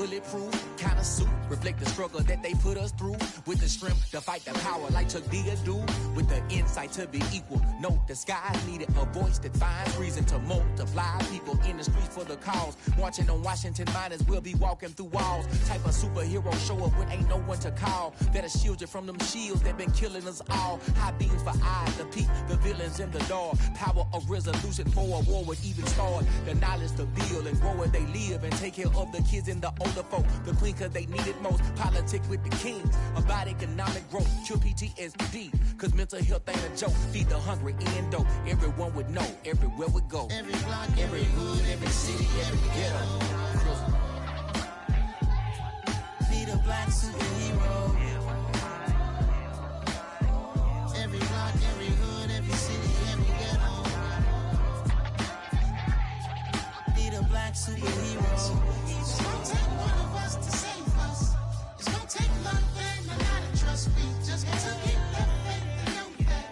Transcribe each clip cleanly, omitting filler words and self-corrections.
bulletproof kind of suit. Reflect the struggle that they put us through. With the strength to fight the power like Chuck D do. With the insight to be equal. No, the skies needed a voice that finds reason to multiply. People in the streets for the cause. Marching on Washington miners, we'll be walking through walls. Type of superhero show up when ain't no one to call. That'll shield you from them shields that been killing us all. High beams for eyes, the peak, the villains in the dark. Power of resolution for a war would even start. The knowledge to build and grow where they live and take care of the kids and the older folk. The queen cause they need it most. Politics with the kings. About economic growth. Cure PTSD. Cause mental health ain't a joke. Feed the hungry and dope. Everyone would know. Everywhere we go. Every block, every hood, every city, every ghetto. Need a black superhero. Every block, every hood, every city, every ghetto. Need a black superhero. It's gonna take one of us to save us. It's gonna take love and a lot of trust. We just got to keep that faith and know that.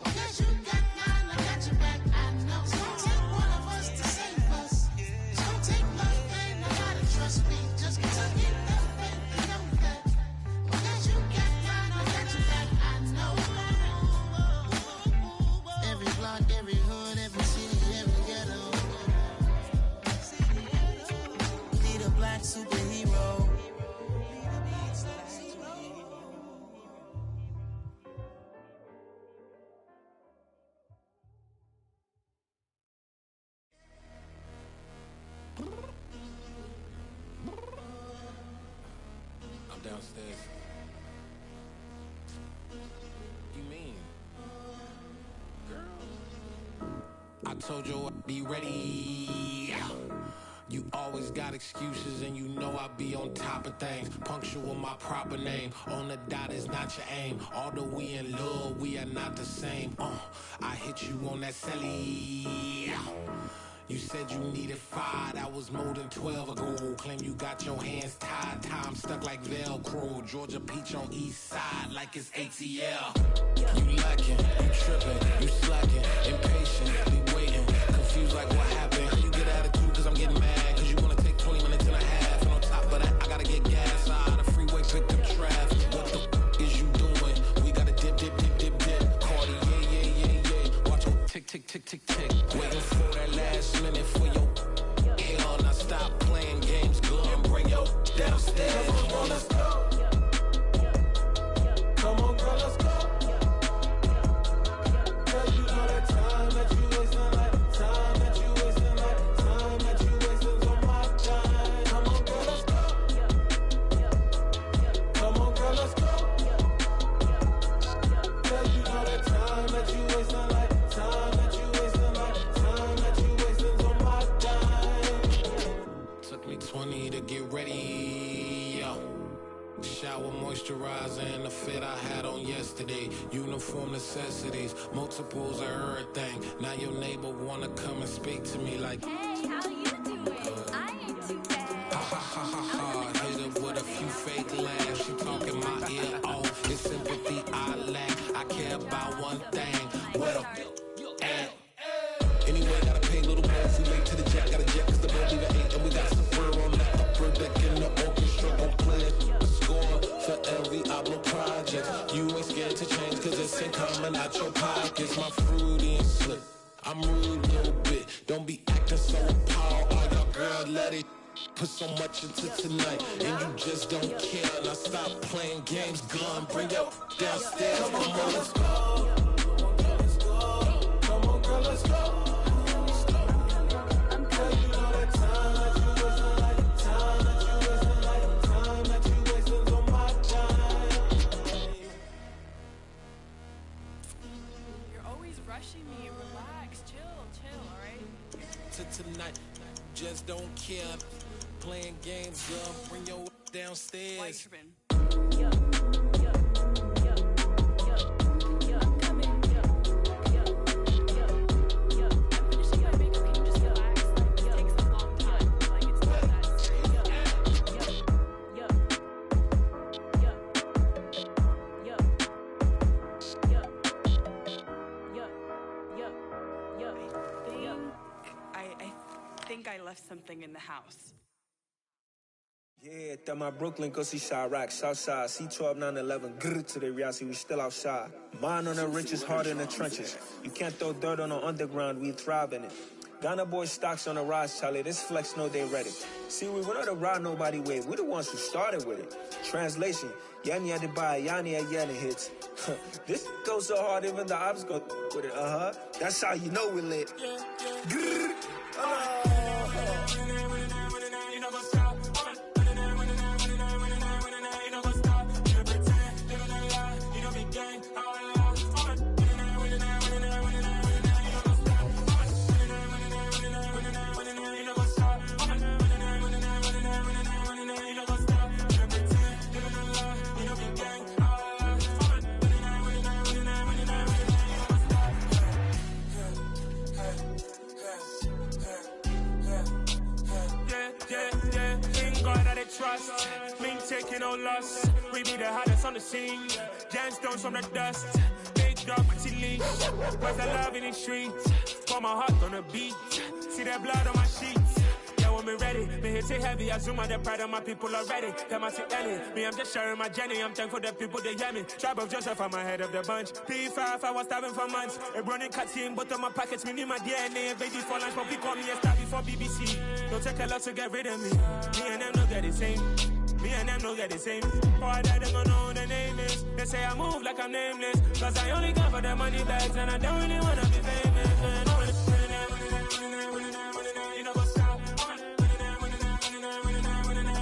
Because you got mine, I got your back. I know. It's gonna take one of us to save us. It's gonna take love and a lot of trust. We just got to keep that faith and know that. Because you got mine, I got your back. I know. Every block, every hood, every city, every ghetto. Need a black superhero. I'm downstairs. You mean? Girl. I told you I'd be ready. You always got excuses and you know I be on top of things. Punctual my proper name. On the dot is not your aim. Although we in love, we are not the same. I hit you on that celly. You said you needed 5, that was more than 12 ago. Claim you got your hands tied, time stuck like Velcro. Georgia Peach on east side like it's ATL. You lacking, you tripping, you slacking, impatient, be waiting, confused like what happened. How you get attitude cause I'm getting mad, cause you wanna take 20 minutes and a half. And on top of that, I gotta get gas out of the freeway, pick up traffic. What the f is you doing? We gotta dip, dip, dip, dip, dip. Cardi, yeah. Watch your tick, tick, tick, tick, tick. Waiting for that last minute for your hell. Now stop playing games, go and bring your downstairs. Come on, girl, let's go. Come on, girl, let's go. Cause you know that time that you wasting, like time that you wasting, like time that you wasting on my time. Come on, girl, let's go. Come on, girl, let's go. Cause you know that time that you wasting, like time that you wasting, like time that you wasting on my time. Took me 20 to get ready, yo. Shower, moisturizer, and the fit I had on yesterday. Uniform necessities, multiples of everything. Now your neighbor wanna come and speak to me like, hey, how you doing? I ain't too bad. ha ha ha ha ha. Hit her with a few fake laughs. She talking my ear off. It's sympathy I lack. I care about one thing. What up? Anyway, gotta pay a little more if we late to the jet. Got a jet cause the boat even 8. And we got some fur on that upper deck in the orchestra. Gon' play a score for every Ablo project. You ain't scared to change cause it's ain't coming out your pockets. My fruity and slick. I'm rude a little bit. Don't be acting so appalled. Oh, your girl, let it put so much into tonight. And you just don't care. Now stop playing games. Gun, bring your downstairs. Come on, let's go. Come on, girl, let's go. Rushing me, relax, chill, alright? To tonight, just don't care. Playing games, girl, bring your downstairs. Why tripping? I'm coming. I'm finishing my makeup, can you just relax? Like, it takes a long time, like, it's not that serious. I think I left something in the house. Yeah, that my Brooklyn go see Chirac, Southside, C12 911, grr to the reality, we still outside. Mine on the riches, hard in the trenches. You can't throw dirt on the underground, we thrive in it. Ghana boys stocks on the rise, Charlie, this flex know they ready. See, we not the ride nobody wave, we the ones who started with it. Translation, Yanni had to buy, Yanni had Yanni hits. This goes so hard, even the ops go with it, That's how you know we lit. Grr, Trust, me taking no loss. We be the hottest on the scene. Gemstones from the dust. Big dog, pretty leash. Where's the love in the streets? Pour my heart on the beat. See that blood on my sheets. Yeah, when me ready, me hit it heavy. I zoom out the pride of my people already. Them I see Ellie. Me, I'm just sharing my journey. I'm thankful the people they hear me. Tribe of Joseph, I'm ahead of the bunch. P5, I was starving for months. A running cut in both of my pockets. Me need my DNA. Baby for lunch, but we call me a star before BBC. Don't take a lot to get rid of me. Me and them don't get the same. Me and them don't get the same. Boy, that them don't know who the name is. They say I move like I'm nameless. Cause I only come for the money bags and I don't really wanna be famous. You know what's up?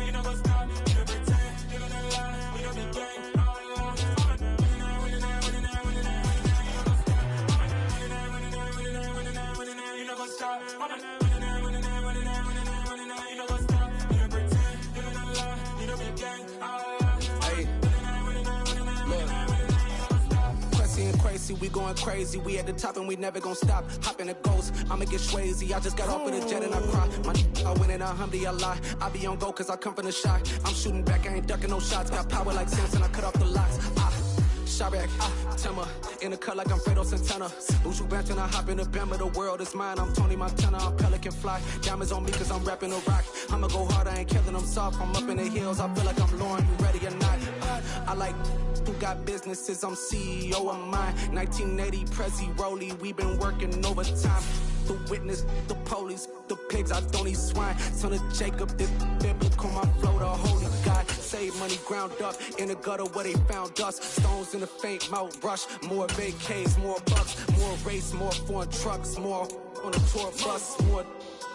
You know what's up? You pretend, you don't lie, you don't be gang. You know what's up? We going crazy, we at the top and we never gonna stop. Hop in a ghost, I'ma get swayzy. I just got off of the jet and I cry. I win in a Humvee, I lie. I be on go cause I come from the shot. I'm shooting back, I ain't ducking no shots. Got power like Samson, I cut off the locks. Shabak, Timmer, in the cut like I'm Fredo Santana. Buju Banton, I hop in the Bama, the world is mine. I'm Tony Montana, I'm Pelican Fly. Diamonds on me cause I'm rapping a rock. I'ma go hard, I ain't killing them soft. I'm up in the hills, I feel like I'm Lauren, you ready or not? I like who got businesses, I'm CEO of mine. 1980 Prezi Rolly, we been working overtime. The witness, the police, the pigs, I don't eat swine. Son of Jacob, this biblical, my flow, the holy God. Save money ground up in the gutter where they found us. Stones in the faint mouth rush. More vacays, more bucks, more race, more foreign trucks, more on the tour bus, more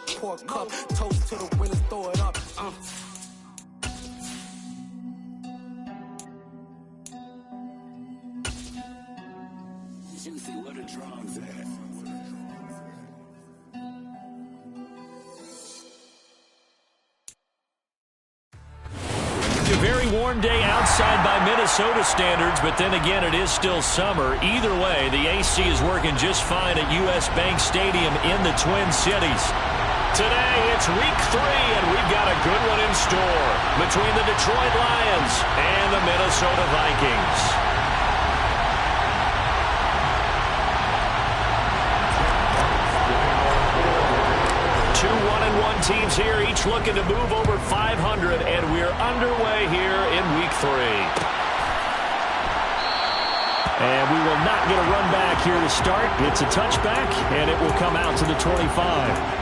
pour cup. Toast to the winners, throw it up. Juicy, where the drums at? A very warm day outside by Minnesota standards, but then again, it is still summer. Either way, the AC is working just fine at U.S. Bank Stadium in the Twin Cities. Today, it's week 3, and we've got a good one in store between the Detroit Lions and the Minnesota Vikings. 1-1 teams here, each looking to move over 500, and we're underway here in week 3. And we will not get a run back here to start. It's a touchback, and it will come out to the 25.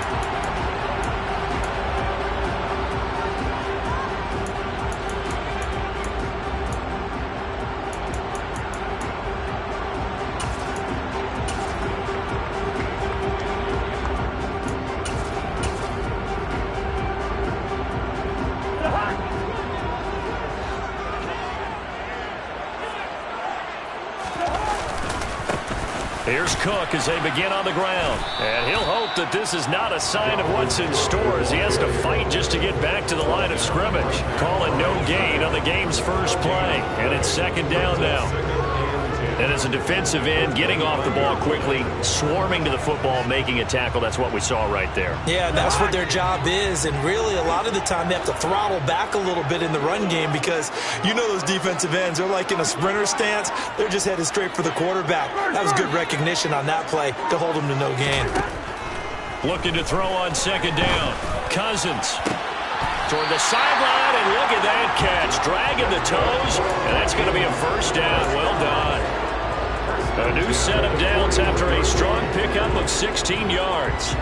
Here's Cook as they begin on the ground. And he'll hope that this is not a sign of what's in store as he has to fight just to get back to the line of scrimmage. Calling no gain on the game's first play. And it's second down now. And as a defensive end, getting off the ball quickly, swarming to the football, making a tackle, that's what we saw right there. Yeah, that's what their job is. And really, a lot of the time, they have to throttle back a little bit in the run game because you know those defensive ends, they're like in a sprinter stance. They're just headed straight for the quarterback. That was good recognition on that play to hold them to no gain. Looking to throw on second down. Cousins. toward the sideline, and look at that catch. Dragging the toes, and that's going to be a first down. Well done. A new set of downs after a strong pickup of 16 yards.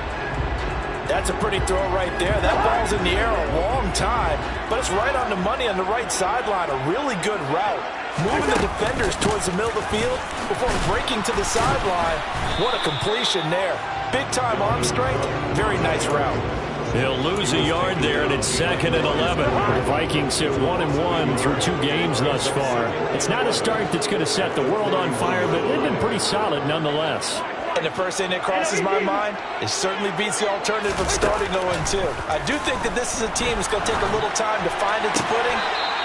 That's a pretty throw right there. That ball's in the air a long time, but it's right on the money on the right sideline. A really good route. Moving the defenders towards the middle of the field before breaking to the sideline. What a completion there. Big-time arm strength. Very nice route. He'll lose a yard there, and it's 2nd and 11. The Vikings sit 1-1 through 2 games thus far. It's not a start that's going to set the world on fire, but they've been pretty solid nonetheless. And the first thing that crosses my mind, it certainly beats the alternative of starting 0-2. I do think that this is a team that's going to take a little time to find its footing.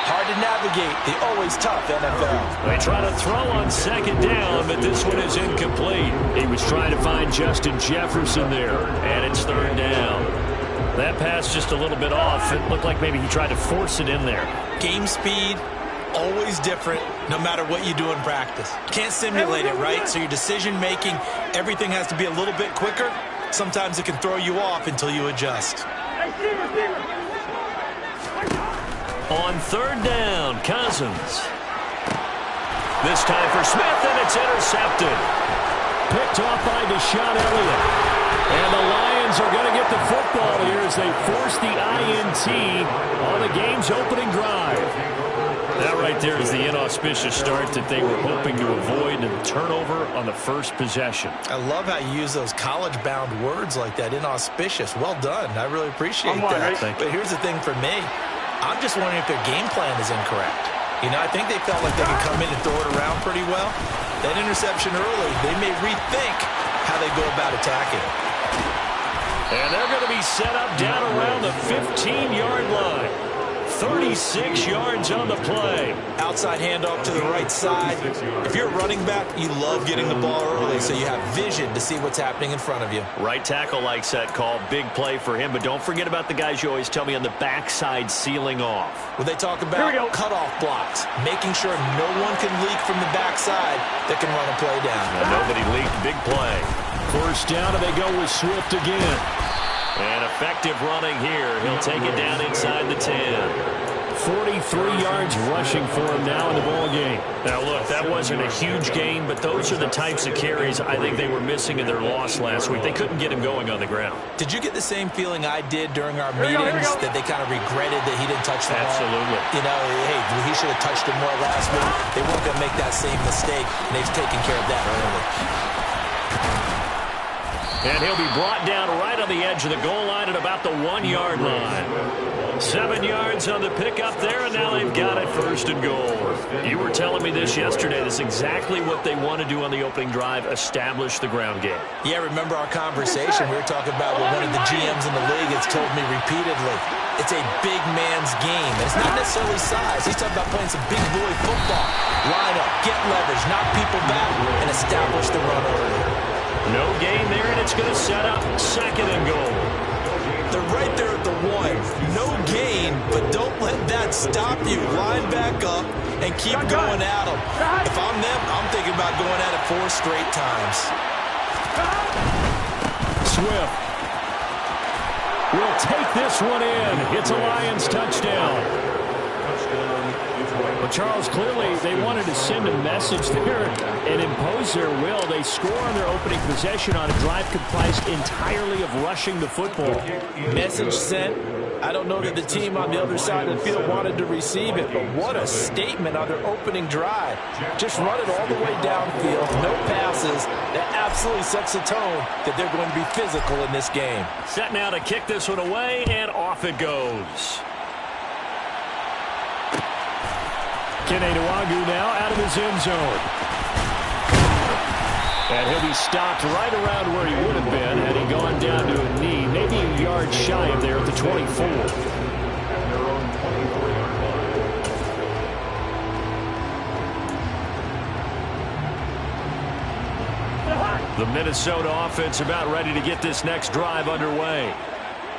Hard to navigate the always tough NFL. They try to throw on 2nd down, but this one is incomplete. He was trying to find Justin Jefferson there, and it's 3rd down. That pass just a little bit off. It looked like maybe he tried to force it in there. Game speed, always different, no matter what you do in practice. Can't simulate it, right? So your decision-making, everything has to be a little bit quicker. Sometimes it can throw you off until you adjust. On 3rd down, Cousins. This time for Smith, and it's intercepted. Picked off by Deshaun Elliott. And the Lions are going to get the football here as they force the INT on the game's opening drive. That right there is the inauspicious start that they were hoping to avoid, and the turnover on the first possession. I love how you use those college-bound words like that, inauspicious. Well done. I really appreciate that. But here's the thing for me. I'm just wondering if their game plan is incorrect. You know, I think they felt like they could come in and throw it around pretty well. That interception early, they may rethink how they go about attacking. And they're going to be set up down around the 15-yard line. 36 yards on the play. Outside handoff to the right side. If you're a running back, you love getting the ball early so you have vision to see what's happening in front of you. Right tackle likes that call. Big play for him. But don't forget about the guys you always tell me on the backside sealing off. Well, they talk about cutoff blocks, making sure no one can leak from the backside that can run a play down. Now, nobody leaked. Big play. 1st down, and they go with Swift again. And effective running here. He'll take it down inside the 10. 43 yards rushing for him now in the ball game. Now, look, that wasn't a huge gain, but those are the types of carries I think they were missing in their loss last week. They couldn't get him going on the ground. Did you get the same feeling I did during our meetings that they kind of regretted that he didn't touch the ball? Absolutely. You know, hey, he should have touched it more last week. They weren't going to make that same mistake, and they've taken care of that early. And he'll be brought down right on the edge of the goal line at about the 1-yard line. 7 yards on the pickup there, and now they've got it 1st and goal. You were telling me this yesterday. This is exactly what they want to do on the opening drive, establish the ground game. Yeah, remember our conversation. We were talking about what one of the GMs in the league has told me repeatedly. It's a big man's game. It's not necessarily size. He's talking about playing some big boy football. Line up, get leverage, knock people back, and establish the run early. No gain there, and it's going to set up 2nd and goal. They're right there at the 1. No gain, but don't let that stop you. Line back up and keep going at them. If I'm them, I'm thinking about going at it 4 straight times. Swift will take this one in. It's a Lions touchdown. Well, Charles, clearly they wanted to send a message there and impose their will. They score on their opening possession on a drive comprised entirely of rushing the football. Message sent. I don't know that the team on the other side of the field wanted to receive it, but what a statement on their opening drive. Just run it all the way downfield, no passes. That absolutely sets the tone that they're going to be physical in this game. Set now to kick this one away, and off it goes. Kene Nwangwu now out of his end zone. And he'll be stopped right around where he would have been had he gone down to a knee, maybe a yard shy of there at the 24. The Minnesota offense about ready to get this next drive underway.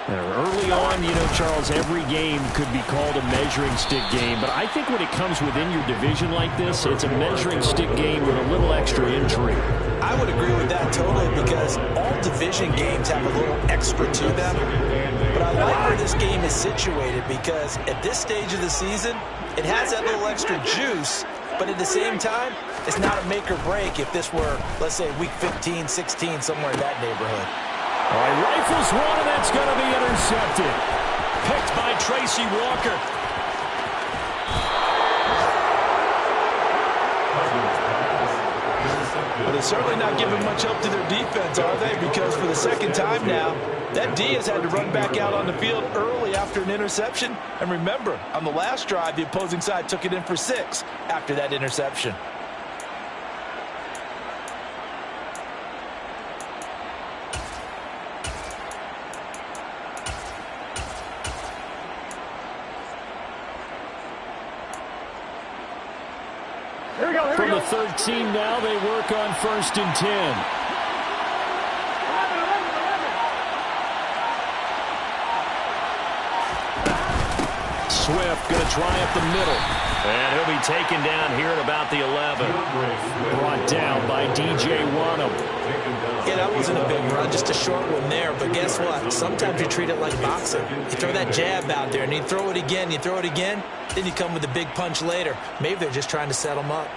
Early on, you know, Charles, every game could be called a measuring stick game, but I think when it comes within your division like this, it's a measuring stick game with a little extra intrigue. I would agree with that totally because all division games have a little extra to them. But I like where this game is situated because at this stage of the season, it has that little extra juice, but at the same time, it's not a make or break if this were, let's say, week 15, 16, somewhere in that neighborhood. All right, rifles one, and that's going to be intercepted. Picked by Tracy Walker. But they're certainly not giving much help to their defense, are they? Because for the second time now, that D has had to run back out on the field early after an interception. And remember, on the last drive, the opposing side took it in for 6 after that interception. From the 13 now, they work on 1st and 10. Swift going to try up the middle. And he'll be taken down here at about the 11. Brought down by DJ Wonnum. Yeah, that wasn't a big run, just a short one there. But guess what? Sometimes you treat it like boxing. You throw that jab out there, and you throw it again, then you come with a big punch later. Maybe they're just trying to set them up.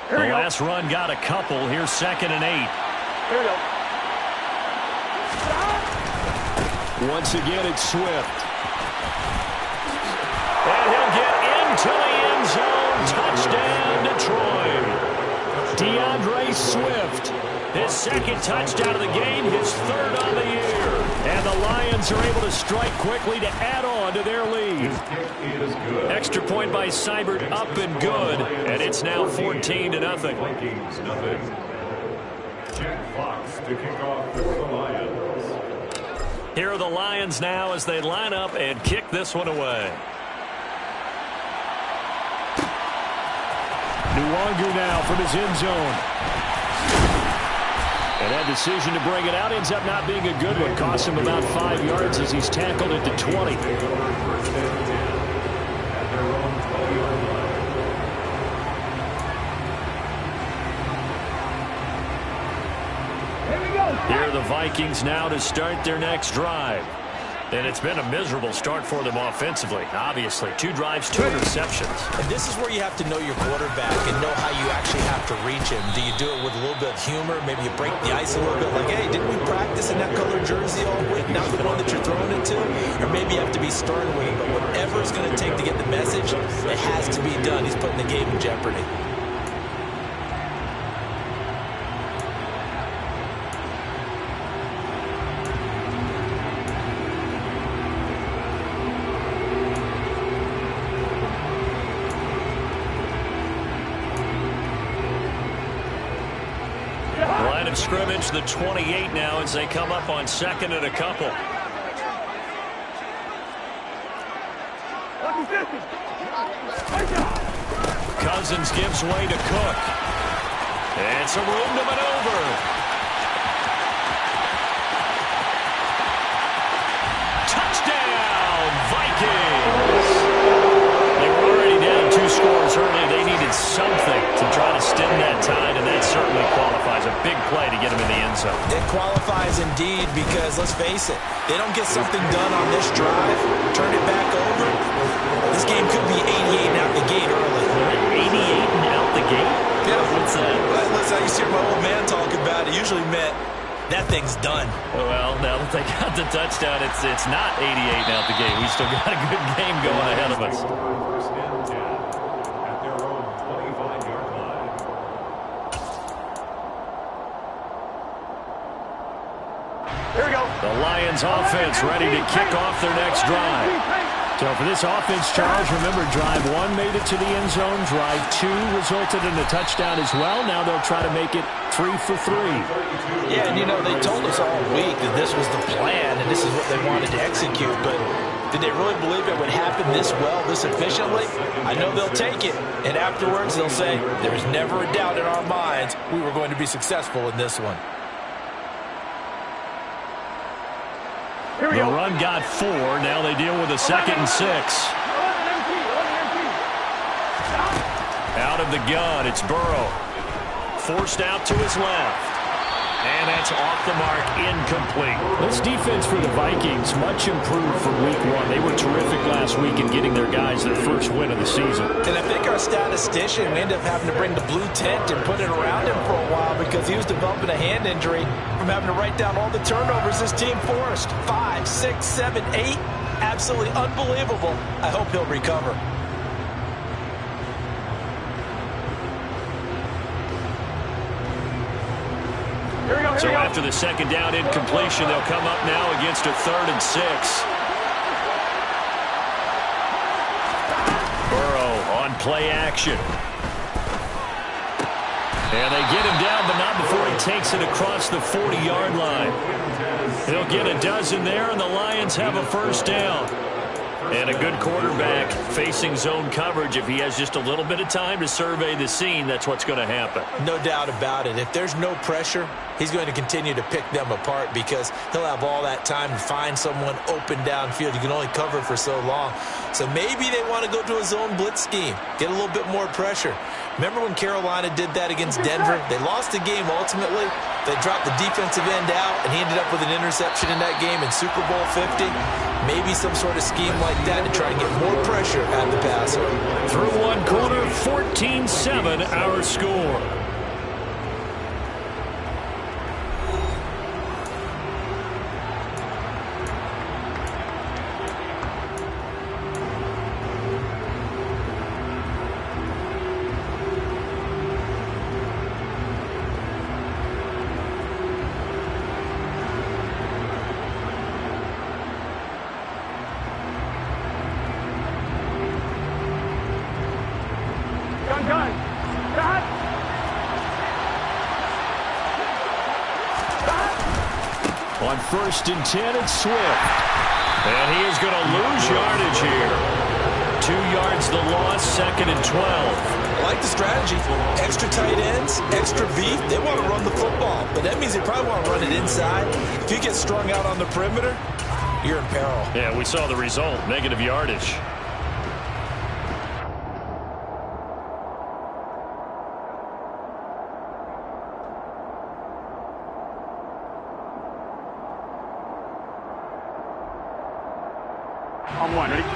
The last run got a couple. Here's 2nd and 8. Here we go. Once again, it's Swift. And he'll get into the end zone. Touchdown, Detroit. DeAndre Swift. His 2nd touchdown of the game, his 3rd on the year. And the Lions are able to strike quickly to add on to their lead. Extra point by Seibert, up and good. And it's now 14-0. Jack Fox to kick off for the Lions. Here are the Lions now as they line up and kick this one away. Nwangu now from his end zone. And that decision to bring it out ends up not being a good one. Cost him about 5 yards as he's tackled at the 20. Here are the Vikings now to start their next drive. And it's been a miserable start for them offensively. Obviously, 2 drives, 2 interceptions. And this is where you have to know your quarterback and know how you actually have to reach him. Do you do it with a little bit of humor? Maybe you break the ice a little bit. Like, hey, didn't we practice in that colored jersey all week? Not the one that you're throwing it to? Or maybe you have to be stern with him. But whatever it's going to take to get the message, it has to be done. He's putting the game in jeopardy. Scrimmage, the 28 now as they come up on 2nd and a couple. Cousins gives way to Cook. And some room to maneuver. Touchdown, Vikings! They were already down 2 scores early. They needed something to try to stem that tide, and that certainly qualifies. A big play to get them in the end zone. It qualifies indeed because, let's face it, they don't get something done on this drive, turn it back over, this game could be 88 and out the gate early. 88 and out the gate? Yeah. What's that? Listen, I used to hear my old man talk about it. It usually meant that thing's done. Well, now that they got the touchdown, it's not 88 and out the gate. We still got a good game going ahead of us. Here we go. The Lions offense ready to kick off their next drive. So for this offense, Charles, remember, drive 1 made it to the end zone. Drive 2 resulted in a touchdown as well. Now they'll try to make it 3 for 3. Yeah, and you know, they told us all week that this was the plan and this is what they wanted to execute. But did they really believe it would happen this well, this efficiently? I know they'll take it. And afterwards, they'll say, there's never a doubt in our minds we were going to be successful in this one. The run got 4. Now they deal with a 2nd and 6. of the gun. It's Burrow. Forced out to his left. And that's off the mark, incomplete. This defense for the Vikings, much improved from week one. They were terrific last week in getting their guys their first win of the season. And I think our statistician, we ended up having to bring the blue tent and put it around him for a while because he was developing a hand injury from having to write down all the turnovers this team forced. 5, 6, 7, 8. Absolutely unbelievable. I hope he'll recover. So after the second down incompletion, they'll come up now against a 3rd and 6. Burrow on play action. And they get him down, but not before he takes it across the 40-yard line. He'll get a dozen there, and the Lions have a first down. And a good quarterback facing zone coverage. If he has just a little bit of time to survey the scene, that's what's going to happen. No doubt about it. If there's no pressure, he's going to continue to pick them apart because he'll have all that time to find someone open downfield. You can only cover for so long. So maybe they want to go to a zone blitz scheme, get a little bit more pressure. Remember when Carolina did that against Denver? They lost the game ultimately. They dropped the defensive end out, and he ended up with an interception in that game in Super Bowl 50. Maybe some sort of scheme like that to try and get more pressure at the passer. Through one quarter, 14-7 our score. On 1st and 10, it's Swift. And he is going to lose yardage here. 2 yards the loss, 2nd and 12. I like the strategy. Extra tight ends, extra beef. They want to run the football, but that means they probably want to run it inside. If you get strung out on the perimeter, you're in peril. Yeah, we saw the result, negative yardage.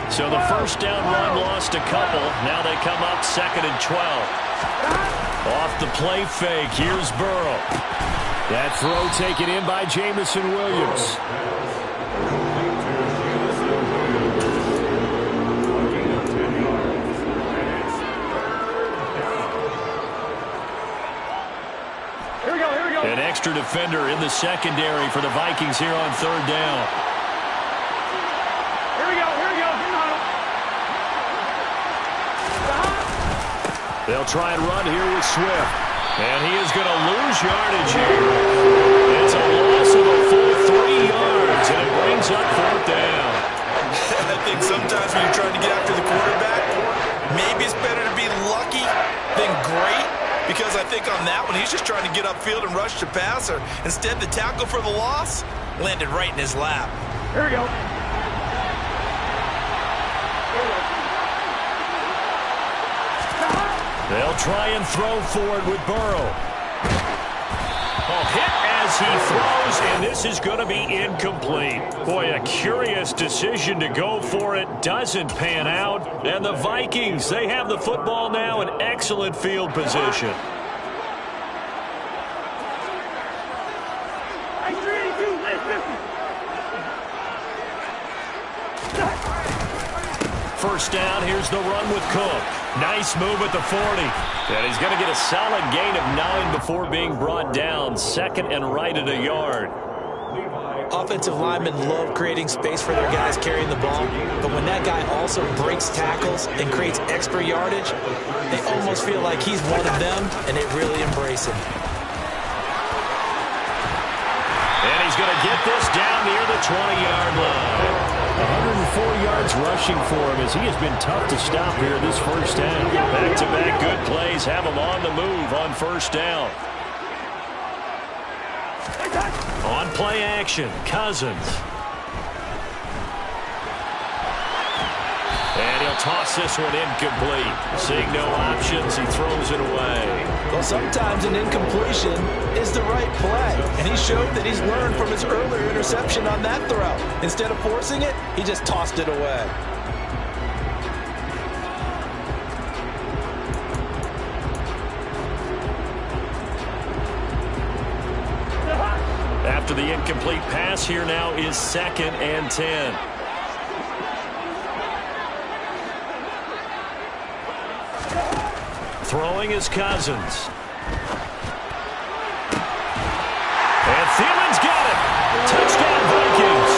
So the first down run lost a couple. Now they come up 2nd and 12. Off the play fake, here's Burrow. That throw taken in by Jameson Williams. An extra defender in the secondary for the Vikings here on 3rd down. They'll try and run here with Swift. And he is going to lose yardage here. It's a loss of a full 3 yards, and it brings up 4th down. I think sometimes when you're trying to get after the quarterback, maybe it's better to be lucky than great. Because I think on that one, he's just trying to get upfield and rush the passer. Instead, the tackle for the loss landed right in his lap. Here we go. They'll try and throw forward with Burrow. Oh, hit as he throws, and this is going to be incomplete. Boy, a curious decision to go for it. Doesn't pan out. And the Vikings, they have the football now in excellent field position. First down, here's the run with Cook. Nice move at the 40. And he's going to get a solid gain of 9 before being brought down. 2nd and right at a yard. Offensive linemen love creating space for their guys carrying the ball, but when that guy also breaks tackles and creates extra yardage, they almost feel like he's one of them, and they really embrace him. And he's going to get this down near the 20-yard line. 104 yards rushing for him as he has been tough to stop here this first down. Back-to-back good plays have him on the move on first down. On play action, Cousins. And he'll toss this one incomplete. Seeing no options, he throws it away. Well, sometimes an incompletion is the right play, and he showed that he's learned from his earlier interception on that throw. Instead of forcing it, he just tossed it away. After the incomplete pass, here now is 2nd and 10. Throwing is Cousins. And Thielen's got it. Touchdown, Vikings.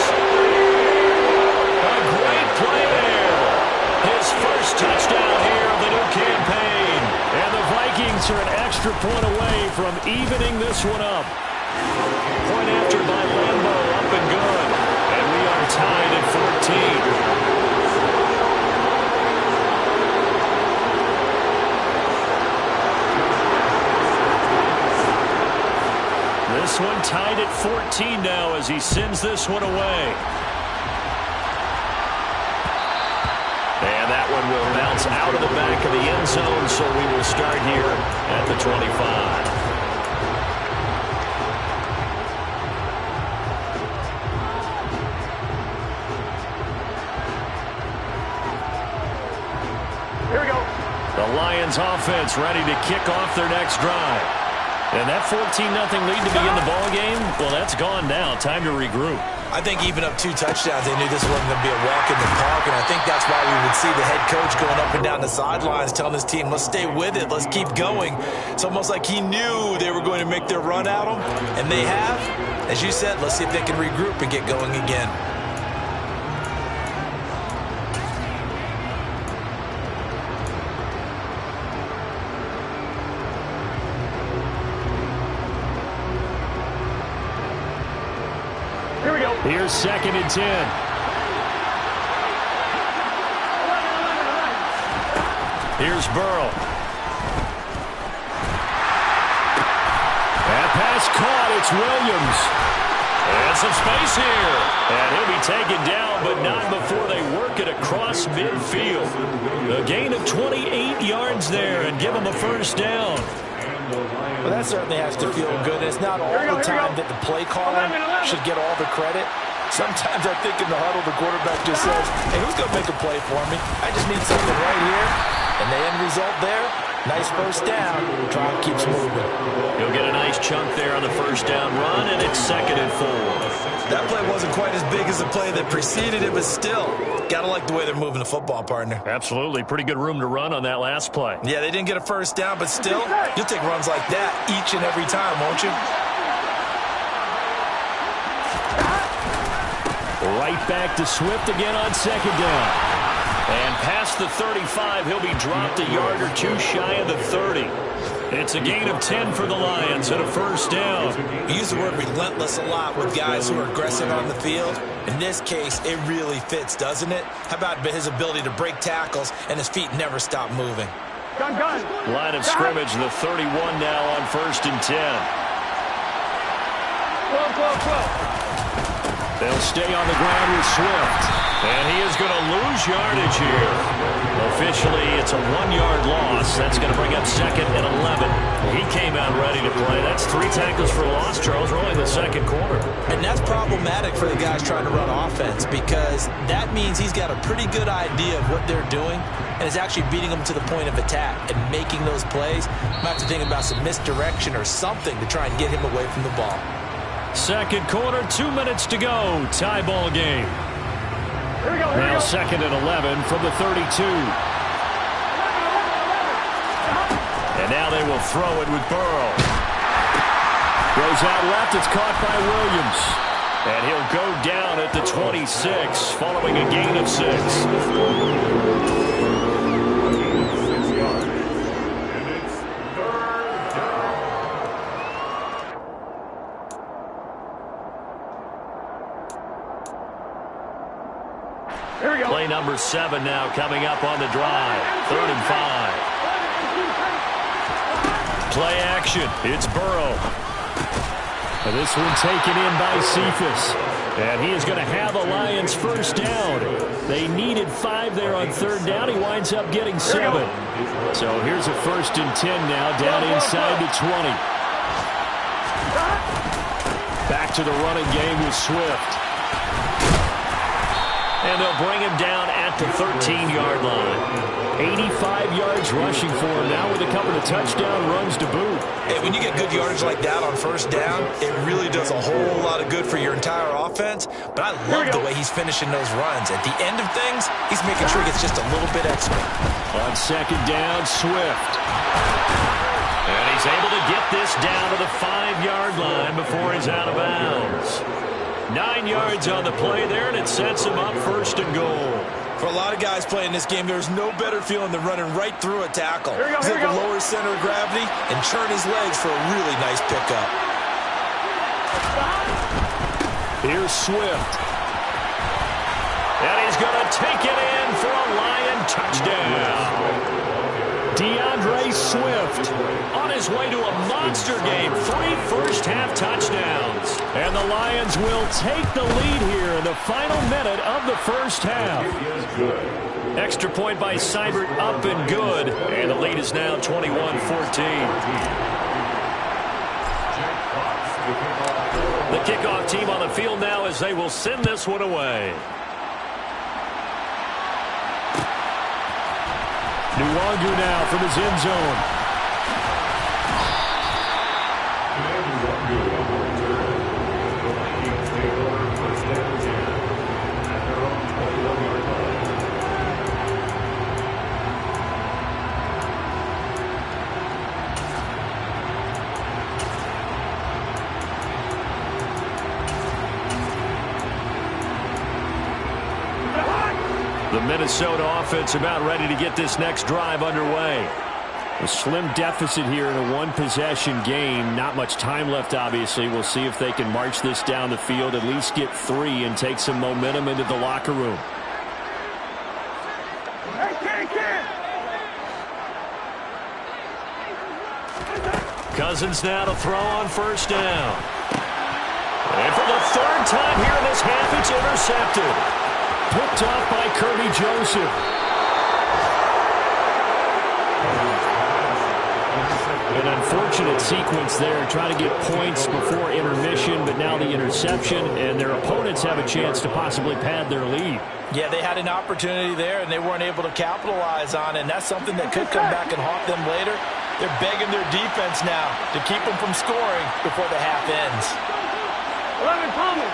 A great play there. His first touchdown here of the new campaign. And the Vikings are an extra point away from evening this one up. Point after by Lambo, up and good. And we are tied at 14. This one tied at 14 now as he sends this one away. And that one will bounce out of the back of the end zone, so we will start here at the 25. Here we go. The Lions offense ready to kick off their next drive. And that 14-0 lead to begin the ball game, well, that's gone now. Time to regroup. I think even up 2 touchdowns, they knew this wasn't going to be a walk in the park, and I think that's why we would see the head coach going up and down the sidelines telling his team, let's stay with it, let's keep going. It's almost like he knew they were going to make their run at him, and they have. As you said, let's see if they can regroup and get going again. Here's 2nd and 10. Here's Burrow. That pass caught. It's Williams. And some space here. And he'll be taken down, but not before they work it across midfield. A gain of 28 yards there and give him a first down. Well, that certainly has to feel good. It's not all the time that the play caller should get all the credit. Sometimes I think in the huddle, the quarterback just says, hey, who's going to make a play for me? I just need something right here. And the end result there, nice first down. Drive keeps moving. He'll get a nice chunk there on the first down run, and it's 2nd and 4. That play wasn't quite as big as the play that preceded it, but still, got to like the way they're moving the football, partner. Absolutely. Pretty good room to run on that last play. Yeah, they didn't get a first down, but still, you'll take runs like that each and every time, won't you? Right back to Swift again on 2nd down. And past the 35, he'll be dropped a yard or 2 shy of the 30. It's a gain of 10 for the Lions and a first down. We use the word relentless a lot with guys who are aggressive on the field. In this case, it really fits, doesn't it? How about his ability to break tackles and his feet never stop moving? Gun. Line of scrimmage, the 31 now on 1st and 10. 12. They'll stay on the ground with Swift. And he is going to lose yardage here. Officially, it's a 1-yard loss. That's going to bring up 2nd and 11. He came out ready to play. That's 3 tackles for loss, Charles, early in the 2nd quarter. And that's problematic for the guys trying to run offense because that means he's got a pretty good idea of what they're doing and is actually beating them to the point of attack and making those plays. Might have to think about some misdirection or something to try and get him away from the ball. 2nd quarter, 2 minutes to go. Tie ball game. Here we go. Now 2nd and 11 from the 32. And now they will throw it with Burrow. Goes out left. It's caught by Williams. And he'll go down at the 26 following a gain of 6. Play number 7 now coming up on the drive. 3rd and 5. Play action. It's Burrow. And this one taken in by Cephas. And he is going to have a Lions first down. They needed 5 there on third down. He winds up getting 7. So here's a 1st and 10 now, down inside the 20. Back to the running game with Swift. And they'll bring him down at the 13-yard line. 85 yards rushing for him now with a couple of touchdown runs to boot. Hey, when you get good yardage like that on first down, it really does a whole lot of good for your entire offense. But I love the way he's finishing those runs. At the end of things, he's making sure he gets just a little bit extra. On second down, Swift. And he's able to get this down to the 5-yard line before he's out of bounds. 9 yards on the play there, and it sets him up 1st and goal. For a lot of guys playing this game, there's no better feeling than running right through a tackle. He's able to lower his center of gravity and churn his legs for a really nice pickup. Here's Swift. And he's going to take it in for a Lion touchdown. DeAndre Swift on his way to a monster game. 3 first-half touchdowns. And the Lions will take the lead here in the final minute of the first half. Extra point by Seibert, up and good. And the lead is now 21-14. The kickoff team on the field now as they will send this one away. Nwangu now from his end zone. The Minnesota offense about ready to get this next drive underway. A slim deficit here in a one-possession game. Not much time left, obviously. We'll see if they can march this down the field, at least get 3 and take some momentum into the locker room. Cousins now to throw on first down. And for the 3rd time here in this half, it's intercepted. Picked off by Kirby Joseph. An unfortunate sequence there, trying to get points before intermission, but now the interception, and their opponents have a chance to possibly pad their lead. Yeah, they had an opportunity there, and they weren't able to capitalize on it, and that's something that could come back and haunt them later. They're begging their defense now to keep them from scoring before the half ends. 11 Palmer.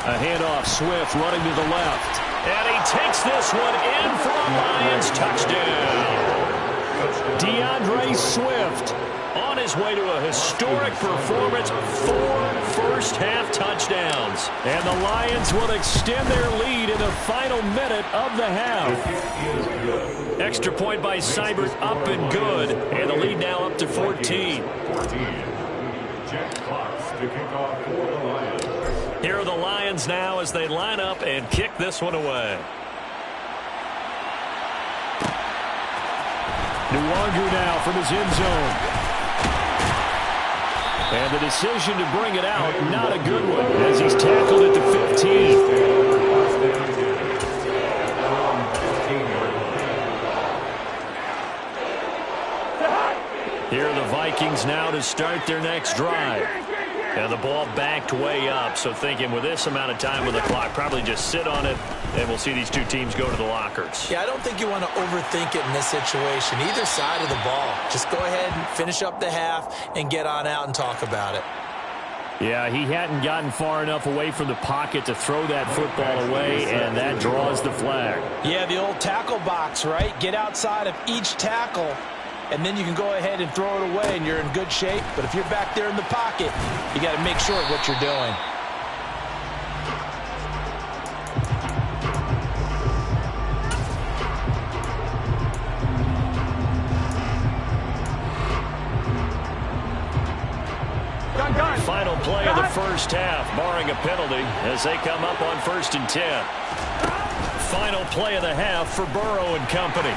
A handoff, Swift running to the left. And he takes this one in for a Lions touchdown. DeAndre Swift on his way to a historic performance. 4 first-half touchdowns. And the Lions will extend their lead in the final minute of the half. Extra point by Seibert, up and good. And the lead now up to 14. Jack Cox to kick off for the Lions. Here are the Lions now as they line up and kick this one away. Nwangu now from his end zone. And the decision to bring it out, not a good one, as he's tackled at the 15. Here are the Vikings now to start their next drive. And the ball backed way up, so thinking with this amount of time with the clock, probably just sit on it, and we'll see these two teams go to the lockers. Yeah, I don't think you want to overthink it in this situation. Either side of the ball. Just go ahead and finish up the half and get on out and talk about it. Yeah, he hadn't gotten far enough away from the pocket to throw that football away, and that draws the flag. Yeah, the old tackle box, right? Get outside of each tackle, and then you can go ahead and throw it away, and you're in good shape. But if you're back there in the pocket, you got to make sure of what you're doing. Final play of the first half, barring a penalty, as they come up on 1st and 10. Final play of the half for Burrow and company.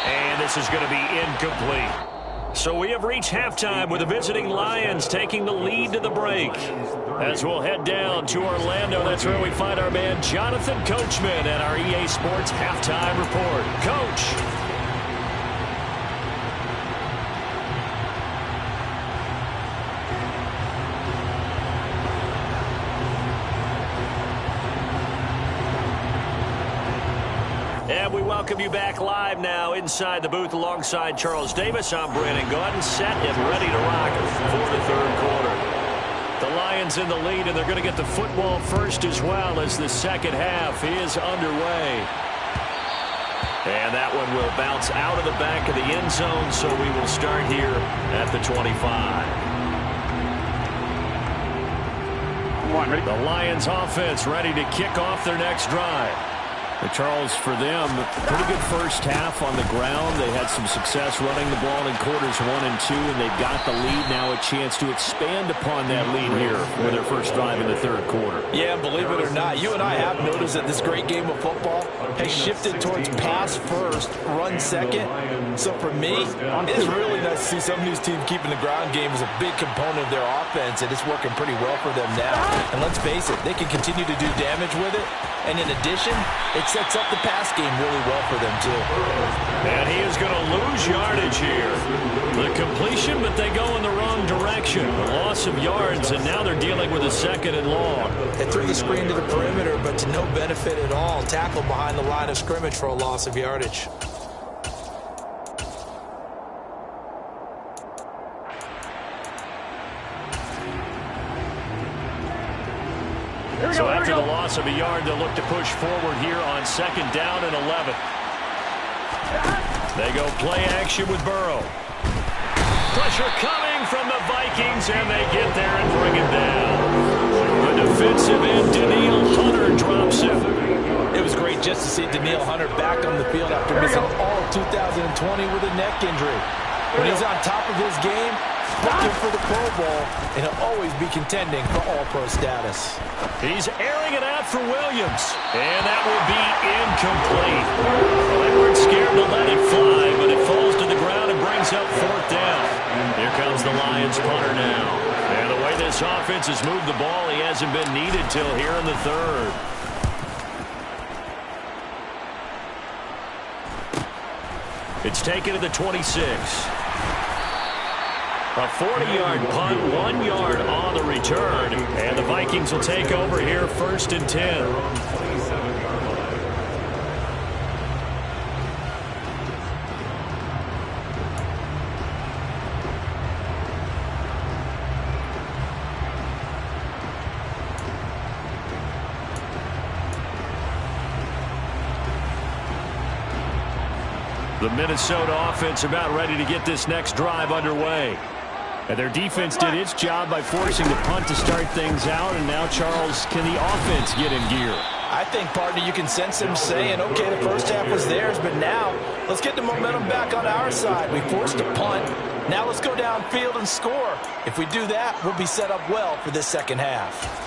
And this is going to be incomplete. So we have reached halftime with the visiting Lions taking the lead to the break. As we'll head down to Orlando, that's where we find our man Jonathan Coachman at our EA Sports Halftime Report. Coach. And we welcome you back live now inside the booth alongside Charles Davis. I'm Brandon Gaudin, set and ready to rock for the third quarter. The Lions in the lead, and they're going to get the football first as well as the second half is underway. And that one will bounce out of the back of the end zone, so we will start here at the 25. The Lions offense ready to kick off their next drive. Charles, for them, pretty good first half on the ground. They had some success running the ball in quarters 1 and 2, and they've got the lead now, a chance to expand upon that lead here for their first drive in the third quarter. Yeah, believe it or not, you and I have noticed that this great game of football has shifted towards pass first, run second. So for me, it's really nice to see some of these teams keeping the ground game as a big component of their offense, and it's working pretty well for them now. And let's face it, they can continue to do damage with it. And in addition, it sets up the pass game really well for them, too. And he is going to lose yardage here. The completion, but they go in the wrong direction. A loss of yards, and now they're dealing with a second and long. They threw the screen to the perimeter, but to no benefit at all. Tackled behind the line of scrimmage for a loss of yardage. So after the loss of a yard, they'll look to push forward here on second down and 11. They go play action with Burrow. Pressure coming from the Vikings, and they get there and bring him down. The defensive end, Danielle Hunter, drops him. It was great just to see Danielle Hunter back on the field after missing all of 2020 with a neck injury. When he's on top of his game, looking for the Pro Bowl, and he'll always be contending for All-Pro status. He's airing it out for Williams, and that will be incomplete. Well, they weren't scared to let it fly, but it falls to the ground and brings up fourth down. Here comes the Lions punter now. And the way this offense has moved the ball, he hasn't been needed till here in the third. It's taken to the 26. A 40-yard punt, 1 yard on the return, and the Vikings will take over here first and 10. The Minnesota offense about ready to get this next drive underway. And their defense did its job by forcing the punt to start things out, and now, Charles, can the offense get in gear? I think, partner, you can sense them saying, okay, the first half was theirs, but now let's get the momentum back on our side. We forced a punt. Now let's go downfield and score. If we do that, we'll be set up well for this second half.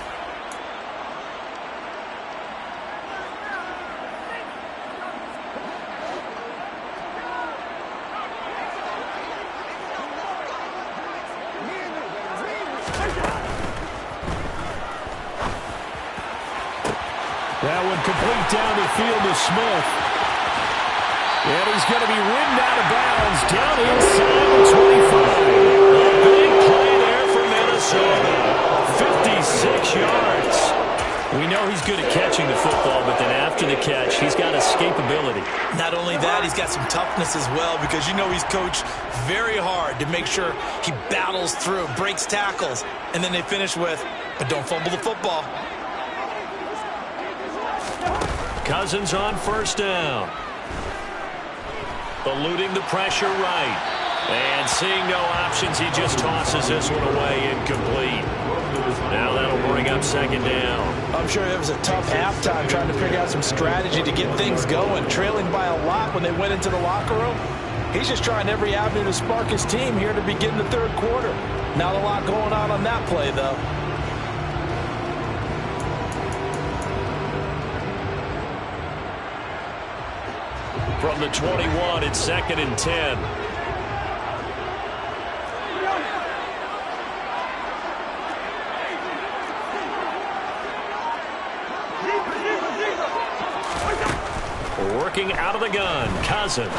That one complete down the field to Smith. And he's going to be ridden out of bounds down inside the 25. A big play there for Minnesota. 56 yards. We know he's good at catching the football, but then after the catch, he's got escapability. Not only that, he's got some toughness as well, because you know he's coached very hard to make sure he battles through, breaks tackles, and then they finish with, but don't fumble the football. Cousins on first down. Eluding the pressure right. And seeing no options, he just tosses this one away incomplete. Now that'll bring up second down. I'm sure it was a tough halftime trying to figure out some strategy to get things going. Trailing by a lot when they went into the locker room. He's just trying every avenue to spark his team here to begin the third quarter. Not a lot going on that play, though. From the 21, it's second and 10. working out of the gun. Cousins.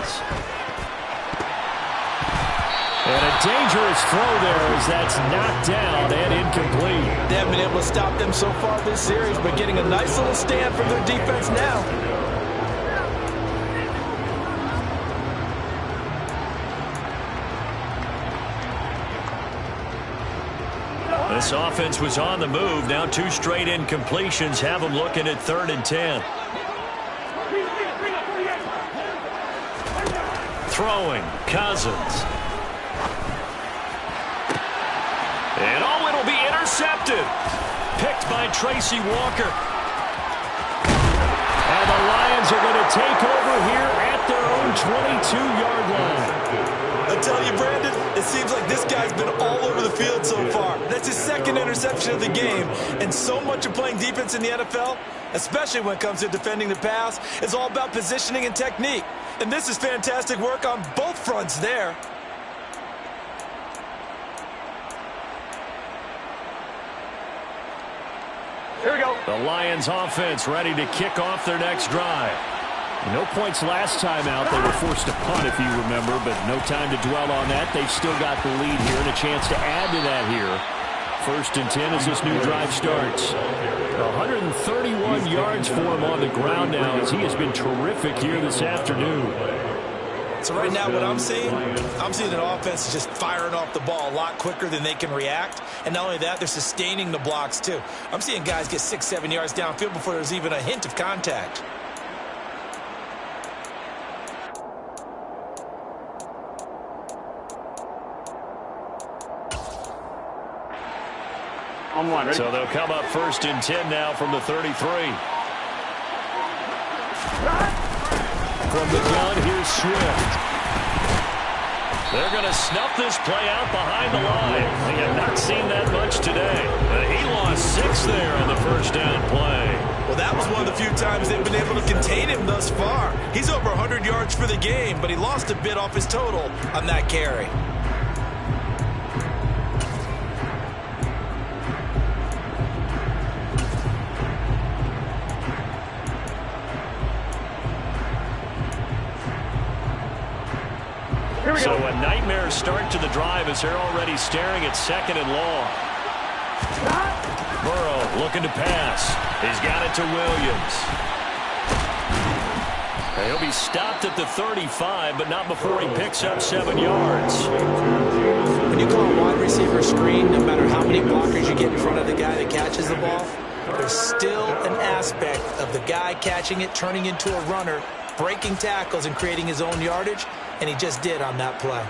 And a dangerous throw there as that's knocked down and incomplete. They haven't been able to stop them so far this series, but getting a nice little stand from their defense now. This offense was on the move. Now 2 straight incompletions have them looking at 3rd and 10. Throwing, Cousins. And oh, it'll be intercepted. Picked by Tracy Walker. And the Lions are going to take over here at their own 22-yard line. I tell you, Brandon, it seems like this guy's been all over the field so far. That's his 2nd interception of the game. And so much of playing defense in the NFL, especially when it comes to defending the pass, is all about positioning and technique. And this is fantastic work on both fronts there. Here we go. The Lions offense ready to kick off their next drive. No points last time out. They were forced to punt, if you remember, but no time to dwell on that. They've still got the lead here and a chance to add to that here. 1st and 10 as this new drive starts. 131 yards for him on the ground now as he has been terrific here this afternoon. So right now what I'm seeing an offense is just firing off the ball a lot quicker than they can react. And not only that, they're sustaining the blocks too. I'm seeing guys get 6-7 yards downfield before there's even a hint of contact. On one. Ready? So they'll come up 1st and 10 now from the 33. From the gun, here's Swift. They're going to snuff this play out behind the line. They have not seen that much today. But he lost 6 there on the 1st down play. Well, that was one of the few times they've been able to contain him thus far. He's over 100 yards for the game, but he lost a bit off his total on that carry. So a nightmare start to the drive as they're already staring at 2nd and long. Burrow looking to pass. He's got it to Williams. He'll be stopped at the 35, but not before he picks up 7 yards. When you call a wide receiver screen, no matter how many blockers you get in front of the guy that catches the ball, there's still an aspect of the guy catching it, turning into a runner, breaking tackles and creating his own yardage. And he just did on that play.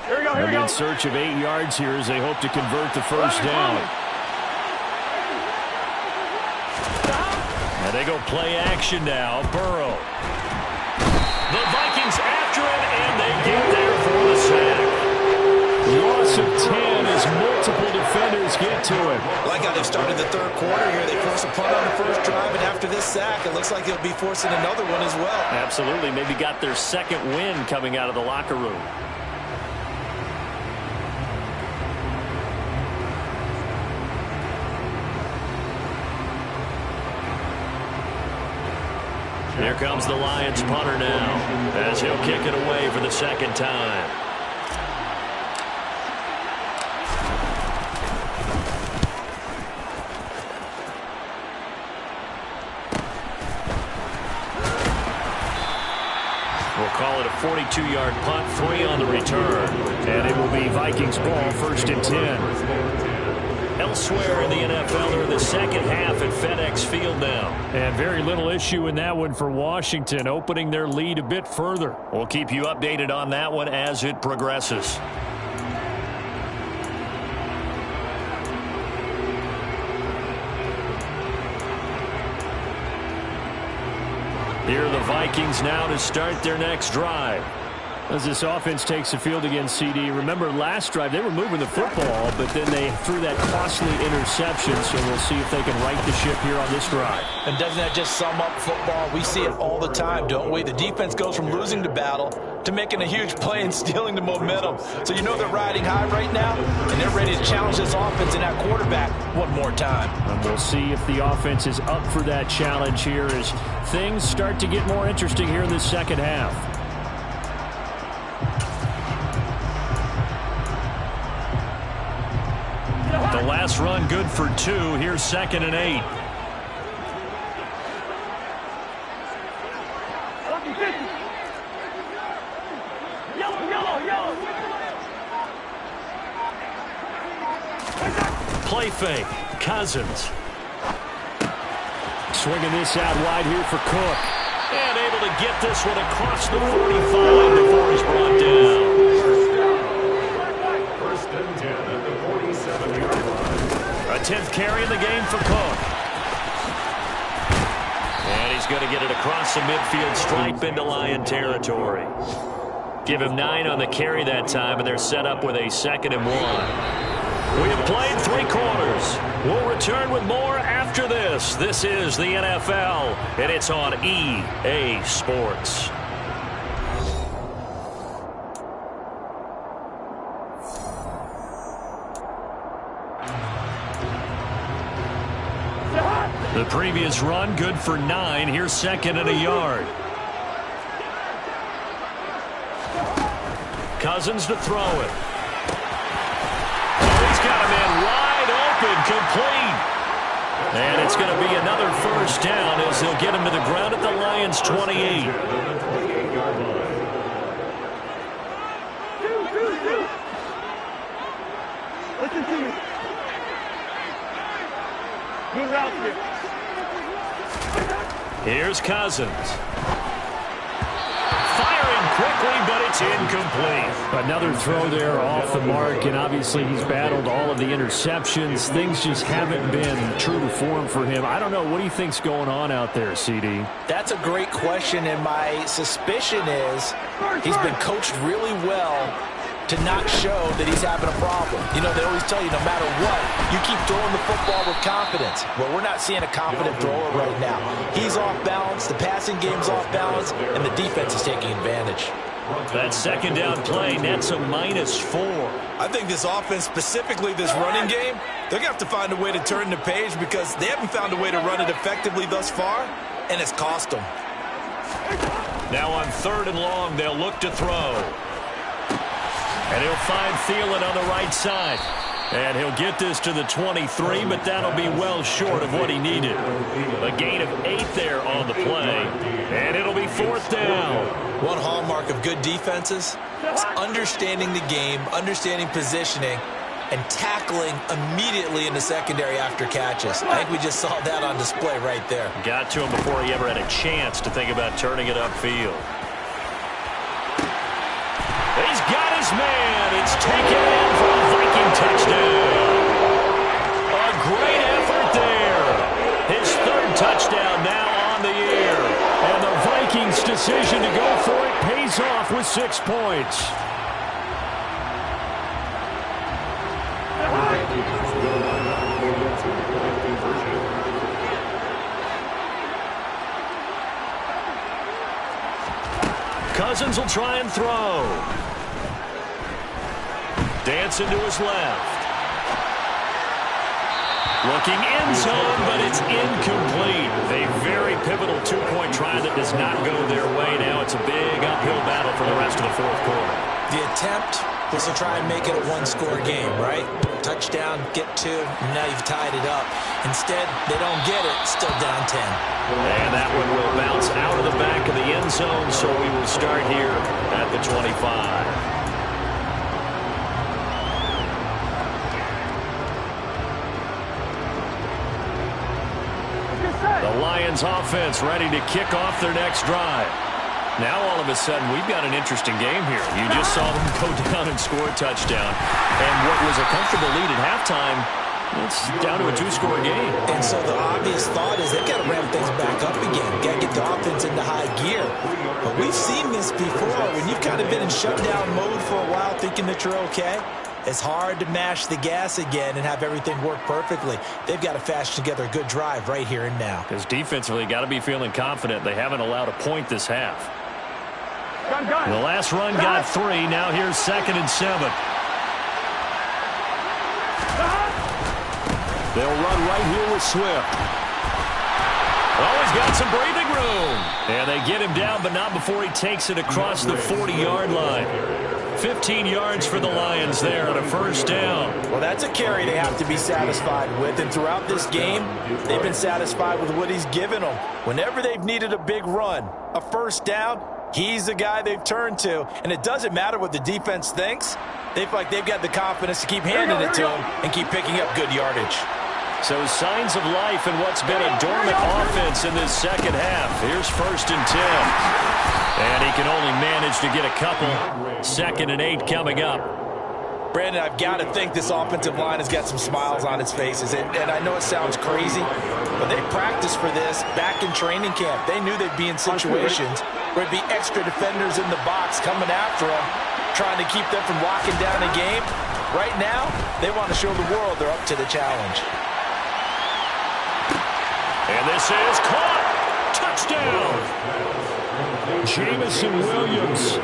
Here we go, They'll be in search of 8 yards here as they hope to convert the 1st down. And they go play action now. Burrow. The Vikings after it, and they get there for the sack. Loss of 10 as multiple defenders get to him. Like how they've started the 3rd quarter here. They force a punt on the 1st drive, and after this sack, it looks like they'll be forcing another one as well. Absolutely. Maybe got their 2nd win coming out of the locker room. Here comes the Lions punter now as he'll kick it away for the 2nd time. We'll call it a 42-yard punt, 3 on the return. And it will be Vikings ball, 1st and 10. Elsewhere in the NFL, they're in the 2nd half at FedEx Field now. And very little issue in that one for Washington, opening their lead a bit further. We'll keep you updated on that one as it progresses. Here are the Vikings now to start their next drive. As this offense takes the field against CD, remember last drive they were moving the football, but then they threw that costly interception, so we'll see if they can right the ship here on this drive. And doesn't that just sum up football? We see it all the time, don't we? The defense goes from losing the battle to making a huge play and stealing the momentum. So you know they're riding high right now, and they're ready to challenge this offense and that quarterback one more time. And we'll see if the offense is up for that challenge here as things start to get more interesting here in the second half. The last run good for 2. Here's 2nd and 8. Play fake. Cousins. Swinging this out wide here for Cook. And able to get this one across the 45 before he's brought down. First and 10 at the 47-yard line. A 10th carry in the game for Cook. And he's going to get it across the midfield stripe into Lion territory. Give him 9 on the carry that time, and they're set up with a 2nd and 1. We have played 3 quarters. We'll return with more after this. This is the NFL, and it's on EA Sports. The previous run, good for 9. Here's 2nd and a yard. Cousins to throw it. Oh, he's got a man wide open, complete. And it's going to be another first down as they'll get him to the ground at the Lions' 28. Listen to me. Good route here. Here's Cousins. Firing quickly, but it's incomplete. Another throw there off the mark, and obviously he's battled all of the interceptions. Things just haven't been true to form for him. I don't know. What do you think's going on out there, CD? That's a great question, and my suspicion is he's been coached really well to not show that he's having a problem. You know, they always tell you no matter what, you keep throwing the football with confidence. Well, we're not seeing a confident thrower right now. He's off balance, the passing game's off balance, and the defense is taking advantage. That 2nd down play nets a -4. I think this offense, specifically this running game, they're going to have to find a way to turn the page because they haven't found a way to run it effectively thus far, and it's cost them. Now on 3rd and long, they'll look to throw. And he'll find Thielen on the right side. And he'll get this to the 23, but that'll be well short of what he needed. A gain of 8 there on the play. And it'll be 4th down. One hallmark of good defenses is understanding the game, understanding positioning, and tackling immediately in the secondary after catches. I think we just saw that on display right there. Got to him before he ever had a chance to think about turning it upfield. He's got his man. It's taken in for a Viking touchdown. A great effort there. His 3rd touchdown now on the year. And the Vikings' decision to go for it pays off with 6 points. Cousins will try and throw. Dancing to his left. Looking end zone, but it's incomplete. A very pivotal 2-point try that does not go their way. Now it's a big uphill battle for the rest of the 4th quarter. The attempt was to try and make it a 1-score game, right? Touchdown, get 2, and now you've tied it up. Instead, they don't get it, still down 10. And that one will bounce out of the back of the end zone, so we will start here at the 25. The Lions offense ready to kick off their next drive. Now all of a sudden we've got an interesting game here. You just saw them go down and score a touchdown. And what was a comfortable lead at halftime It's down to a two-score game. And so the obvious thought is they've got to ramp things back up again. Got to get the offense into high gear. But we've seen this before. When you've kind of been in shutdown mode for a while thinking that you're okay, it's hard to mash the gas again and have everything work perfectly. They've got to fashion together a good drive right here and now. Because defensively, got to be feeling confident. They haven't allowed a point this half. The last run got 3. Now here's 2nd and 7. They'll run right here with Swift. Oh, he's got some breathing room. And they get him down, but not before he takes it across the 40-yard line. 15 yards for the Lions there on a first down. Well, that's a carry they have to be satisfied with. And throughout this game, they've been satisfied with what he's given them. Whenever they've needed a big run, a first down, he's the guy they've turned to. And it doesn't matter what the defense thinks. They feel like they've got the confidence to keep handing it to him and keep picking up good yardage. So signs of life in what's been a dormant offense in this second half. Here's 1st and 10. And he can only manage to get a couple. 2nd and 8 coming up. Brandon, I've got to think this offensive line has got some smiles on its faces. And I know it sounds crazy, but they practiced for this back in training camp. They knew they'd be in situations where it'd be extra defenders in the box coming after them, trying to keep them from locking down a game. Right now, they want to show the world they're up to the challenge. And this is caught. Touchdown. Jamison Williams,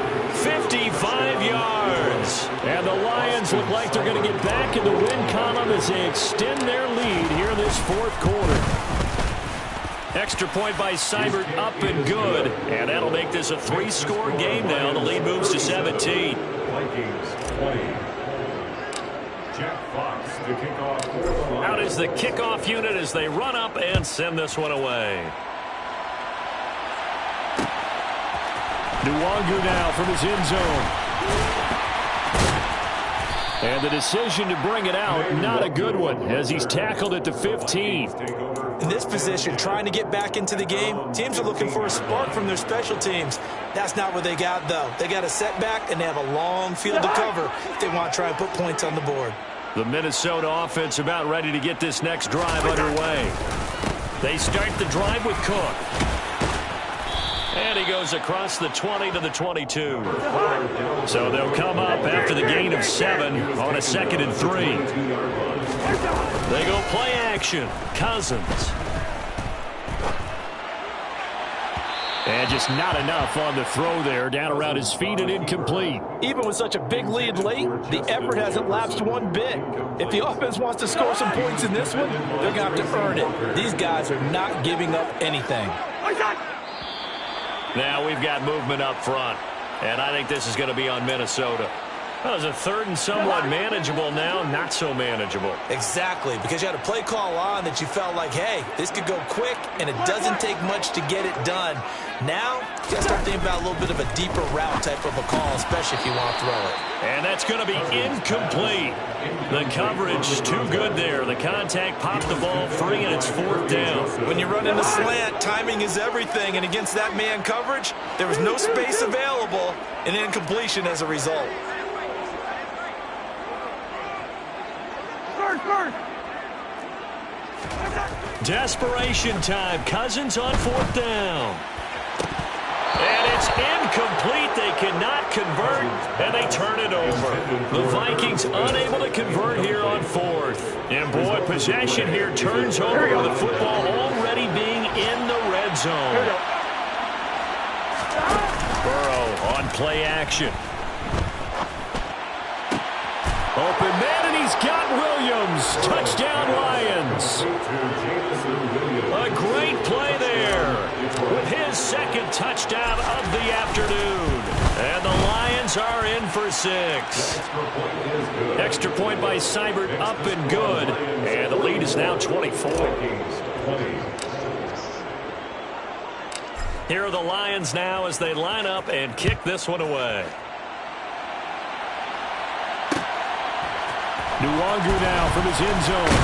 55 yards. And the Lions look like they're going to get back in the win column as they extend their lead here this 4th quarter. Extra point by Seibert, up and good. And that'll make this a 3-score game now. The lead moves to 17. Vikings 20. Jack Fox to kick off. Out is the kickoff unit as they run up and send this one away. Nwangu now from his end zone. And the decision to bring it out, not a good one, as he's tackled at the 15. In this position, trying to get back into the game, teams are looking for a spark from their special teams. That's not what they got, though. They got a setback, and they have a long field to cover if they want to try and put points on the board. The Minnesota offense about ready to get this next drive underway. They start the drive with Cook. And he goes across the 20 to the 22. So they'll come up after the gain of 7 on a 2nd and 3. They go play action. Cousins. And just not enough on the throw there. Down around his feet and incomplete. Even with such a big lead late, the effort hasn't lapsed one bit. If the offense wants to score some points in this one, they're going to have to earn it. These guys are not giving up anything. Now we've got movement up front. And I think this is going to be on Minnesota. That was a 3rd and somewhat manageable, now not so manageable. Exactly, because you had a play call on that you felt like, hey, this could go quick, and it doesn't take much to get it done. Now, you got to start thinking about a little bit of a deeper route type of a call, especially if you want to throw it. And that's going to be incomplete. The coverage too good there. The contact popped the ball free, and it's 4th down. When you run in a slant, timing is everything, and against that man coverage, there was no space available, and incompletion as a result. Desperation time. Cousins on 4th down. And it's incomplete. They cannot convert, and they turn it over. The Vikings unable to convert here on 4th. And, boy, possession here turns over with the football already being in the red zone. Burrow on play action. Open man, and he's got Williams. Touchdown, Lions. A great play there with his 2nd touchdown of the afternoon. And the Lions are in for 6. Extra point by Seibert, up and good. And the lead is now 24. Here are the Lions now as they line up and kick this one away. Nwangu now from his end zone.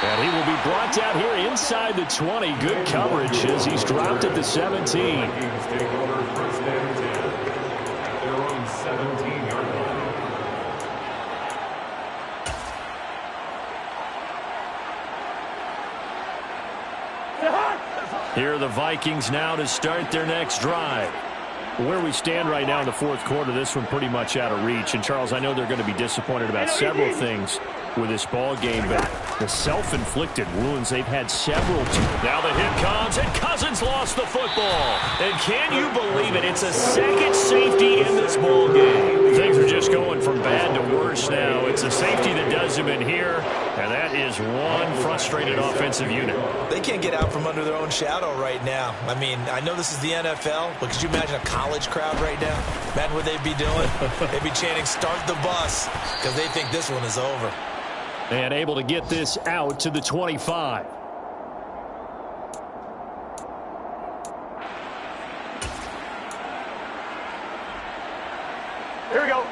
And he will be brought down here inside the 20. Good coverage as he's dropped at the 17. Here are the Vikings now to start their next drive. Where we stand right now in the fourth quarter, this one pretty much out of reach. And, Charles, I know they're going to be disappointed about several things with this ball game, but the self-inflicted wounds they've had several. Now the hit comes, and Cousins lost the football. And can you believe it? It's a second safety in this ball game. Things are just going from bad to worse now. It's a safety that does them in here, and that is one frustrated offensive unit. They can't get out from under their own shadow right now. I mean, I know this is the NFL, but could you imagine a college crowd right now? Imagine what they'd be doing. They'd be chanting, "Start the bus," because they think this one is over. And able to get this out to the 25. Here we go.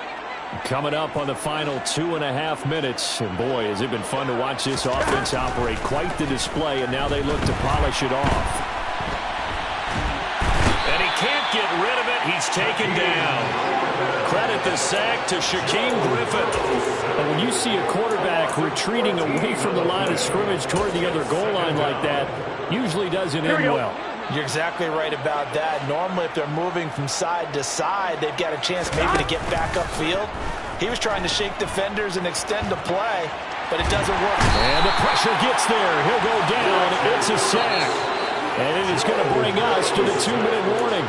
Coming up on the final 2.5 minutes. And boy, has it been fun to watch this offense operate. Quite the display, and now they look to polish it off. And he can't get rid of it. He's taken down. Credit the sack to Shaquem Griffin. And when you see a quarterback retreating away from the line of scrimmage toward the other goal line like that, usually doesn't end well. You're exactly right about that. Normally, if they're moving from side to side, they've got a chance maybe to get back upfield. He was trying to shake defenders and extend the play, but it doesn't work. And the pressure gets there. He'll go down. It's a sack. And it is going to bring us to the 2-minute warning.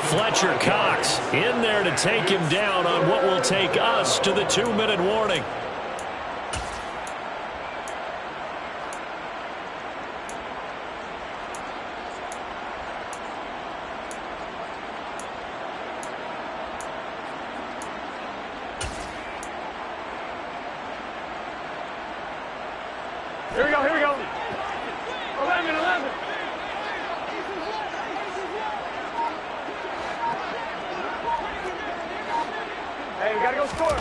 Fletcher Cox in there to take him down on what will take us to the 2-minute warning. Here we go, here we go. 11. Hey, we gotta go score.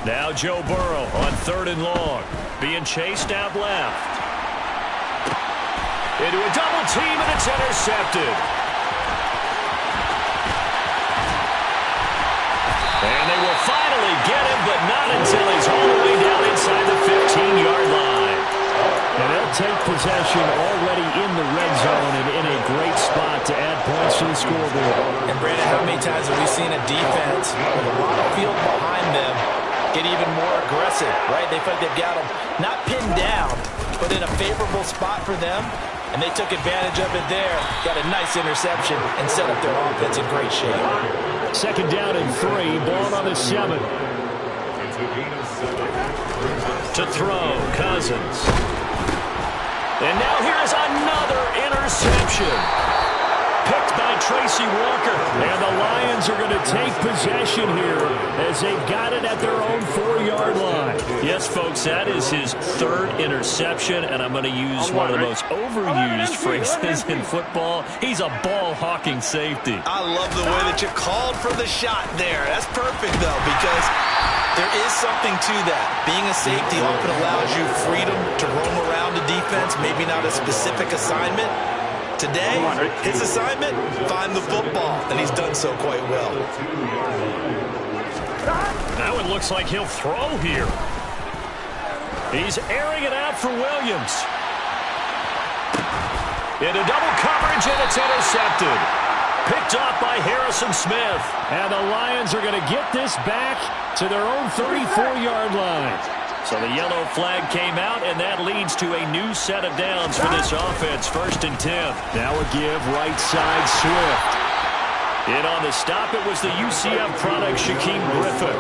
Now Joe Burrow on 3rd and long. Being chased out left. Into a double team, and it's intercepted. And they will finally get him, but not until he's all the way down inside the 15-yard line. And they'll take possession already in the red zone and in a great spot to add points to the scoreboard. And, Brandon, how many times have we seen a defense with a lot of field behind them get even more aggressive, right? They feel like they've got them not pinned down, but in a favorable spot for them, and they took advantage of it there, got a nice interception, and set up their offense in great shape. 2nd down and 3, ball on the 7. To throw, Cousins. And now here's another interception. Picked by Tracy Walker. And the Lions are going to take possession here as they've got it at their own 4-yard line. Yes, folks, that is his 3rd interception, and I'm going to use one of the most overused phrases in football. He's a ball-hawking safety. I love the way that you called for the shot there. That's perfect, though, because there is something to that. Being a safety often allows you freedom to roam around the defense, maybe not a specific assignment. Today, his assignment, find the football, and he's done so quite well. Now it looks like he'll throw here. He's airing it out for Williams. Into double coverage, and it's intercepted. Picked off by Harrison Smith. And the Lions are going to get this back to their own 34-yard line. So the yellow flag came out, and that leads to a new set of downs for this offense. 1st and 10. Now a give right side Swift. In on the stop, it was the UCF product, Shaquem Griffin.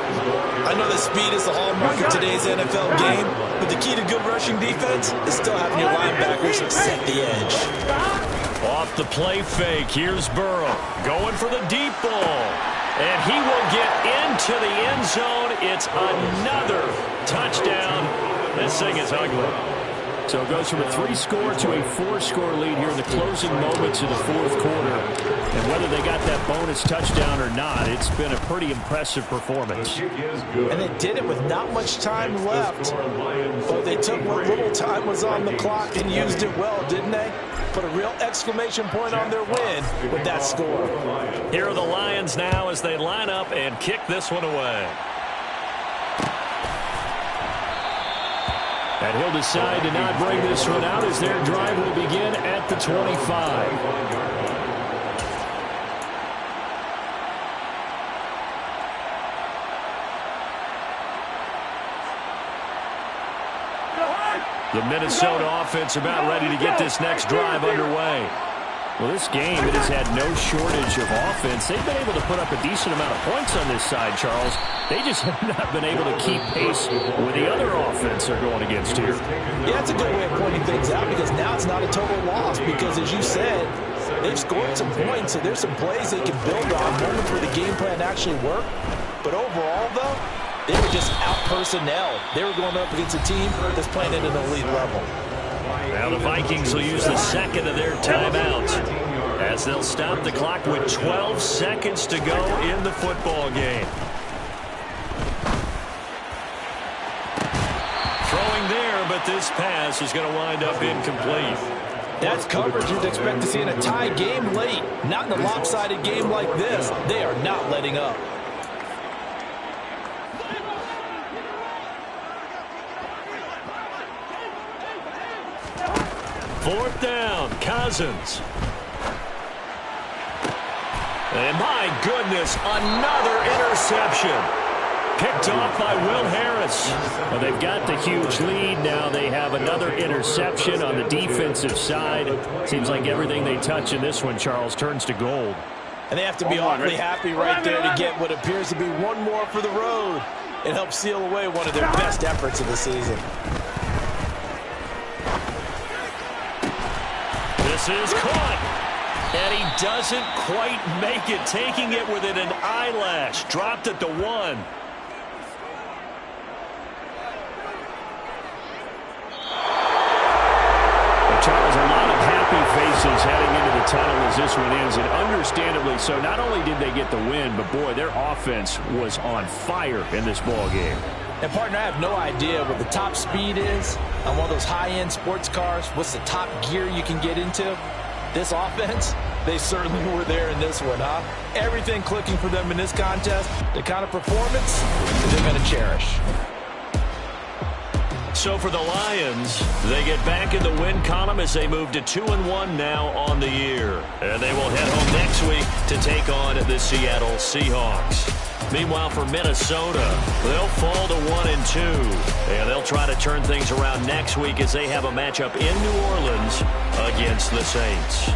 I know that speed is the hallmark of today's NFL game, but the key to good rushing defense is still having your linebackers set the edge. Off the play fake, here's Burrow going for the deep ball. And he will get into the end zone. It's another touchdown. This thing is ugly. So it goes from a 3-score to a 4-score lead here in the closing moments of the fourth quarter. And whether they got that bonus touchdown or not, it's been a pretty impressive performance. And they did it with not much time left. But they took what little time was on the clock and used it well, didn't they? Put a real exclamation point on their win with that score. Here are the Lions now as they line up and kick this one away. And he'll decide to not bring this one out as their drive will begin at the 25. The Minnesota offense about ready to get this next drive underway. Well, this game, it has had no shortage of offense. They've been able to put up a decent amount of points on this side, Charles. They just have not been able to keep pace with the other offense they're going against here. Yeah, that's a good way of pointing things out because now it's not a total loss because, as you said, they've scored some points, so there's some plays they can build on, moment for the game plan to actually work. But overall, though, they were just out-personnel. They were going up against a team that's playing at an elite level. Now the Vikings will use the second of their timeouts as they'll stop the clock with 12 seconds to go in the football game. Throwing there, but this pass is going to wind up incomplete. That's coverage you'd expect to see in a tie game late. Not in a lopsided game like this. They are not letting up. Fourth down, Cousins. And my goodness, another interception. Picked off by Will Harris. Well, they've got the huge lead. Now they have another interception on the defensive side. Seems like everything they touch in this one, Charles, turns to gold. And they have to be awfully happy right there to get what appears to be one more for the road. It helps seal away one of their best efforts of the season. This is caught, and he doesn't quite make it, taking it within an eyelash. Dropped at the 1. Well, Charles, a lot of happy faces heading into the tunnel as this one ends, and understandably so. Not only did they get the win, but boy, their offense was on fire in this ball game. And, partner, I have no idea what the top speed is on one of those high-end sports cars. What's the top gear you can get into? This offense, they certainly were there in this one, huh? Everything clicking for them in this contest, the kind of performance that they're going to cherish. So for the Lions, they get back in the win column as they move to 2-1 now on the year. And they will head home next week to take on the Seattle Seahawks. Meanwhile, for Minnesota, they'll fall to 1-2. And they'll try to turn things around next week as they have a matchup in New Orleans against the Saints.